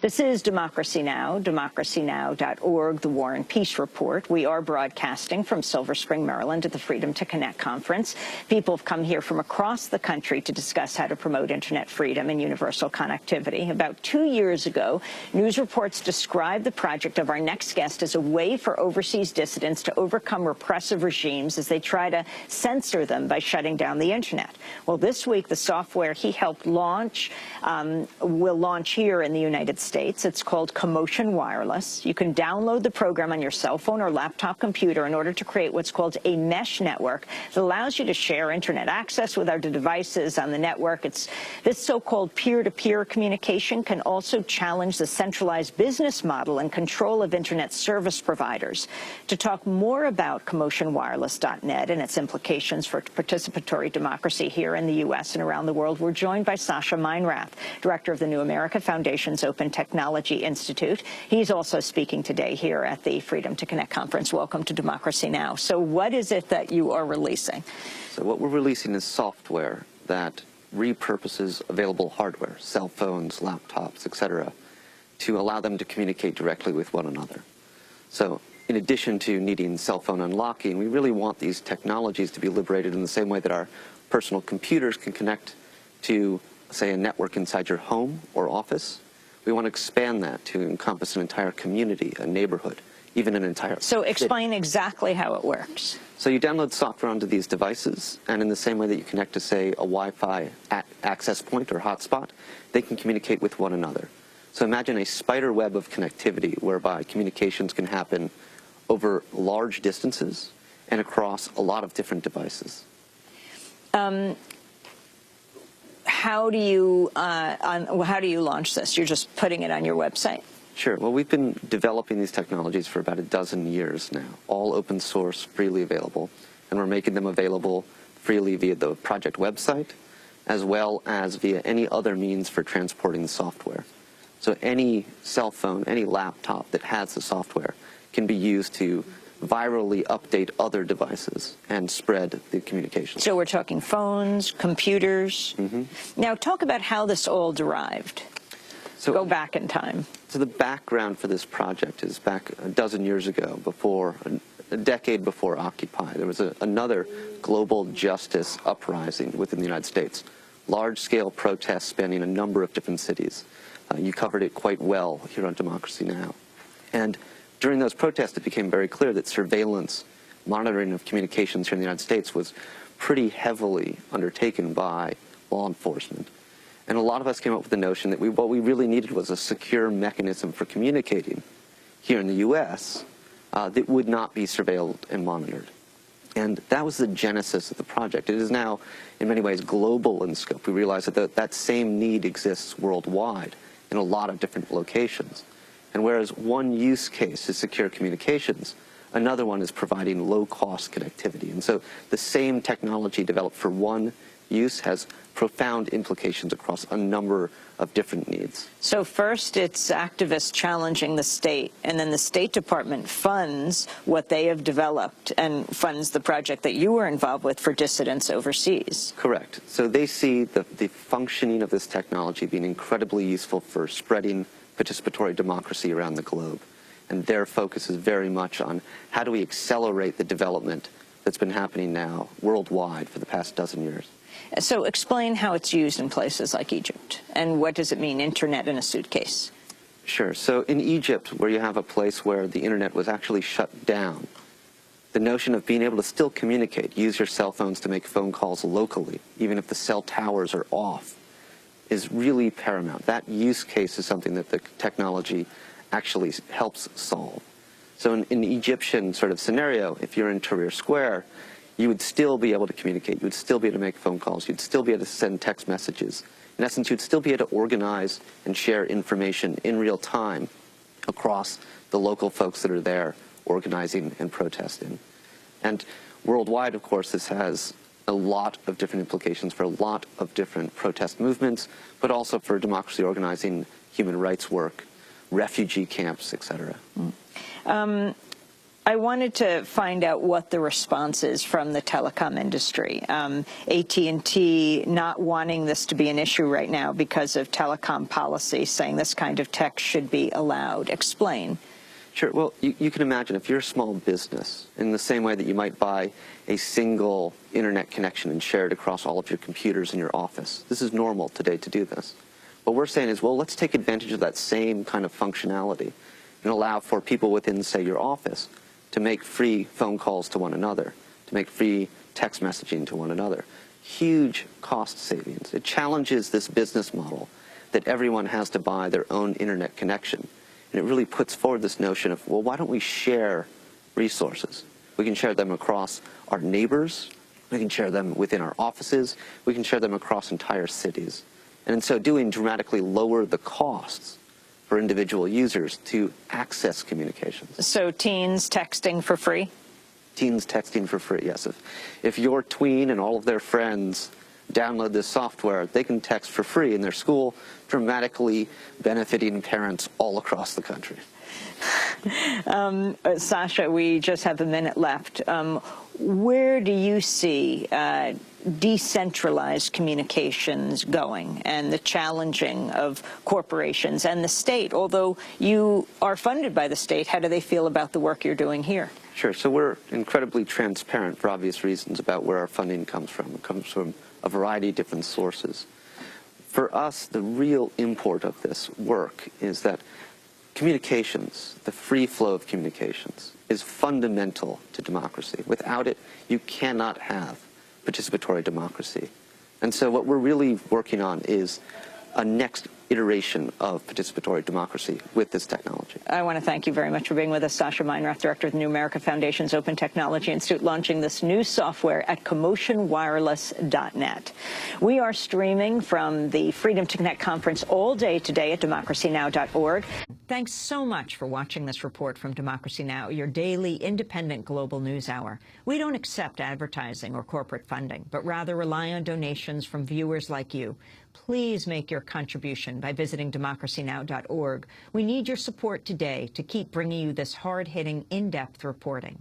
This is Democracy Now!, democracynow.org, the War and Peace Report. We are broadcasting from Silver Spring, Maryland at the Freedom to Connect conference. People have come here from across the country to discuss how to promote internet freedom and universal connectivity. About 2 years ago, news reports described the project of our next guest as a way for overseas dissidents to overcome repressive regimes as they try to censor them by shutting down the internet. Well, this week, the software he helped launch will launch here in the United States. It's called Commotion Wireless. You can download the program on your cell phone or laptop computer in order to create what's called a mesh network that allows you to share internet access with other devices on the network. This so-called peer-to-peer communication can also challenge the centralized business model and control of internet service providers. To talk more about commotionwireless.net and its implications for participatory democracy here in the U.S. and around the world, we're joined by Sasha Meinrath, director of the New America Foundation's Open Technology Institute. He's also speaking today here at the Freedom to Connect conference. Welcome to Democracy Now! So what is it that you are releasing? So what we're releasing is software that repurposes available hardware, cell phones, laptops, etc., to allow them to communicate directly with one another. So in addition to needing cell phone unlocking, we really want these technologies to be liberated in the same way that our personal computers can connect to, say, a network inside your home or office. We want to expand that to encompass an entire community, a neighborhood, even an entire So explain city. exactly how it works. So you download software onto these devices, and in the same way that you connect to, say, a Wi-Fi access point or hotspot, they can communicate with one another. So imagine a spider web of connectivity whereby communications can happen over large distances and across a lot of different devices. How do you launch this? You're just putting it on your website? Sure. Well, we've been developing these technologies for about a dozen years now, all open source, freely available, and we're making them available freely via the project website, as well as via any other means for transporting the software. So any cell phone, any laptop that has the software can be used to virally update other devices and spread the communication. So we're talking phones, computers. Now talk about how this all derived. So go back in time. So the background for this project is back a dozen years ago, a decade before Occupy. There was another global justice uprising within the United States. Large-scale protests spanning a number of different cities. You covered it quite well here on Democracy Now! And during those protests, it became very clear that surveillance, monitoring of communications here in the United States was pretty heavily undertaken by law enforcement. And a lot of us came up with the notion that what we really needed was a secure mechanism for communicating here in the U.S. That would not be surveilled and monitored. And that was the genesis of the project. It is now, in many ways, global in scope. We realize that that same need exists worldwide in a lot of different locations. And whereas one use case is secure communications, another one is providing low-cost connectivity. And so the same technology developed for one use has profound implications across a number of different needs. So first it's activists challenging the state, and then the State Department funds what they have developed and funds the project that you were involved with for dissidents overseas. Correct. So they see the functioning of this technology being incredibly useful for spreading participatory democracy around the globe. And their focus is very much on how do we accelerate the development that's been happening now worldwide for the past dozen years. So explain how it's used in places like Egypt, and what does it mean, internet in a suitcase? Sure. So in Egypt, where you have a place where the internet was actually shut down, the notion of being able to still communicate, use your cell phones to make phone calls locally, even if the cell towers are off, is really paramount. That use case is something that the technology actually helps solve. So in an Egyptian sort of scenario, if you're in Tahrir Square, you would still be able to communicate. You would still be able to make phone calls. You'd still be able to send text messages. In essence, you'd still be able to organize and share information in real time across the local folks that are there organizing and protesting. And worldwide, of course, this has a lot of different implications for a lot of different protest movements, but also for democracy organizing, human rights work, refugee camps, etc. I wanted to find out what the response is from the telecom industry. AT&T not wanting this to be an issue right now because of telecom policy, saying this kind of tech should be allowed. Explain. Sure. Well, you can imagine if you're a small business, in the same way that you might buy a single internet connection and share it across all of your computers in your office. This is normal today to do this. What we're saying is, well, let's take advantage of that same kind of functionality and allow for people within, say, your office to make free phone calls to one another, to make free text messaging to one another. Huge cost savings. It challenges this business model that everyone has to buy their own internet connection. And it really puts forward this notion of, well, why don't we share resources? We can share them across our neighbors. We can share them within our offices. We can share them across entire cities. And in so doing, dramatically lower the costs for individual users to access communications. So teens texting for free? Teens texting for free, yes. If your tween and all of their friends download this software, they can text for free in their school, dramatically benefiting parents all across the country. Sasha, we just have a minute left. Where do you see decentralized communications going and the challenging of corporations and the state? Although you are funded by the state, how do they feel about the work you're doing here? Sure. So we're incredibly transparent for obvious reasons about where our funding comes from. It comes from a variety of different sources. For us, the real import of this work is that communications, the free flow of communications, is fundamental to democracy. Without it, you cannot have participatory democracy. And so what we're really working on is a next iteration of participatory democracy with this technology. I want to thank you very much for being with us. Sasha Meinroth, director of the New America Foundation's Open Technology Institute, launching this new software at commotionwireless.net. We are streaming from the Freedom to Connect conference all day today at democracynow.org. Thanks so much for watching this report from Democracy Now!, your daily independent global news hour. We don't accept advertising or corporate funding, but rather rely on donations from viewers like you. Please make your contribution by visiting democracynow.org. We need your support today to keep bringing you this hard-hitting, in-depth reporting.